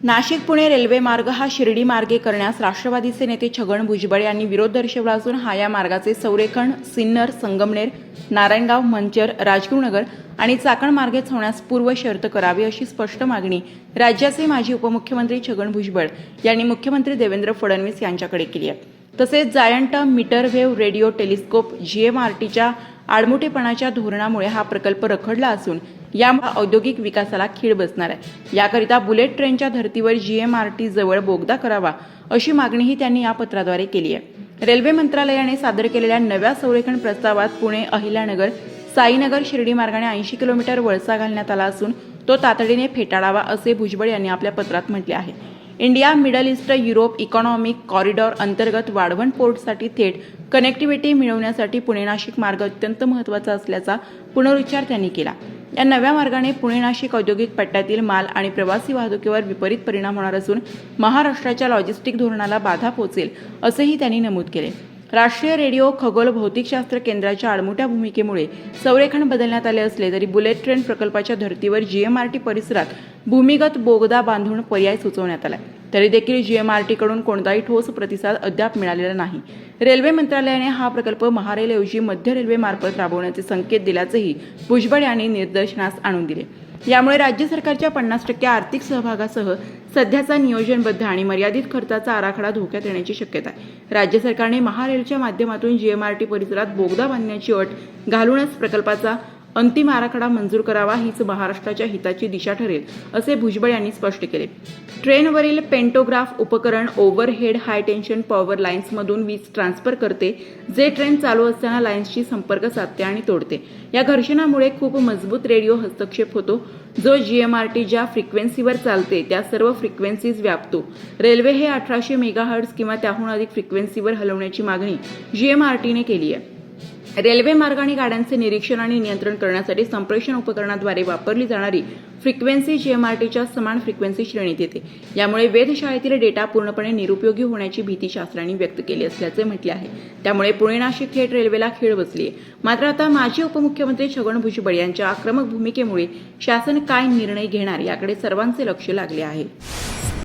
Nashik Pune railway मार्ग हा शिर्डी मार्गे करण्यास राष्ट्रवादीचे नेते छगन भुजबळ यांनी विरोध दर्शवला असून हा या मार्गाचे संरेखन सिन्नर, संगमनेर, नारायणगाव, मंचर, राजगुरुनगर आणि चाकण मार्गेच होण्यास पूर्व शर्त करावी अशी स्पष्ट मागणी राज्याचे माजी उपमुख्यमंत्री छगन भुजबळ यांनी मुख्यमंत्री देवेंद्र फडणवीस यांच्याकडे केली आहे। तसेच giant metre wave radio telescope GMRTच्या आडमुठेपणाच्या धोरणामुळे हा प्रकल्प रखडला असून यामुळे औद्योगिक विकासाला खीळ बसणार आहे। याकरिता बुलेट ट्रेनच्या धर्तीवर GMRT जवळ बोगदा करावा अशी मागणीही त्यांनी या पत्राद्वारे केली आहे। रेल्वे मंत्रालयाने सादर केलेल्या नव्या संरेखन प्रस्तावात पुणे अहिल्यानगर साईनगर शिर्डी मार्गाने 80 किलोमीटर वळसा घालण्यात आला असून तो तातडीने फेटाळावा असे भुजबळ यांनी आपल्या पत्रात म्हटले आहे। India middle east Europe economic corridor अंतर्गत वाढवण पोर्टसाठी थेट कनेक्टिव्हिटी मिळवण्यासाठी पुणे नाशिक मार्ग अत्यंत महत्त्वाचा असल्याचा पुनरुच्चार त्यांनी केला। या नव्या मार्गाने पुणे नाशिक औद्योगिक पट्ट्यातील माल आणि प्रवासी वाहतुकीवर विपरीत परिणाम होणार असून महाराष्ट्राच्या लॉजिस्टिक धोरणाला बाधा पोहोचेल असेही त्यांनी नमूद केले। राष्ट्रीय रेडिओ खगोल भौतिकशास्त्र केंद्राच्या आडमुठ्या भूमिकेमुळे संरेखन बदलण्यात आले असले तरी बुलेट ट्रेन प्रकल्पाच्या धर्तीवर GMRT परिसरात भूमिगत बोगदा बांधून पर्याय सुचवण्यात आला, तरी देखील GMRT कडून कोणताही ठोस प्रतिसाद अद्याप मिळालेला नाही। रेल्वे मंत्रालयाने हा प्रकल्प महारेलऐवजी मध्य रेल्वे मार्फत राबवण्याचे संकेत दिल्याचेही भुजबळ यांनी निदर्शनास आणून दिले। यामुळे राज्य सरकारच्या 50% आर्थिक सहभागासह सध्याचा नियोजनबद्ध आणि मर्यादित खर्चाचा आराखडा धोक्यात येण्याची शक्यता आहे। राज्य सरकारने महारेलच्या माध्यमातून GMRT परिसरात बोगदा बांधण्याची अट घालूनच प्रकल्पाचा अंतिम आराखडा मंजूर करावा हीच महाराष्ट्राच्या हिताची दिशा ठरेल असे भुजबळ यांनी स्पष्ट केले। ट्रेनवरील पेंटोग्राफ उपकरण ओव्हरहेड हाय टेन्शन पॉवर लाईन्समधून वीज ट्रान्सफर करते, जे ट्रेन चालू असताना लाईन्सशी संपर्क साधते आणि तोडते। या घर्षणामुळे खूप मजबूत रेडिओ हस्तक्षेप होतो, जो GMRT ज्या फ्रिक्वेन्सीवर चालते त्या सर्व फ्रिक्वेन्सीज व्यापतो। रेल्वे हे 1800 मेगाहर्ट्झ किंवा त्याहून अधिक फ्रिक्वेन्सीवर हलवण्याची मागणी GMRTने केली आहे। रेल्वे मार्ग आणि गाड्यांचे निरीक्षण आणि नियंत्रण करण्यासाठी संप्रेषण उपकरणाद्वारे वापरली जाणारी फ्रिक्वेन्सी GMRTच्या समान फ्रिक्वेन्सी श्रेणीत येते। यामुळे वेधशाळेतील डेटा पूर्णपणे निरुपयोगी होण्याची भीती शास्त्रज्ञांनी व्यक्त केली असल्याचे म्हटले आहे। त्यामुळे पुणे नाशिक थेट रेल्वेला खीळ बसली आहे। मात्र आता माजी उपमुख्यमंत्री छगन भुजबळ यांच्या आक्रमक भूमिकेमुळे शासन काय निर्णय घेणार याकडे सर्वांचे लक्ष लागले आहे।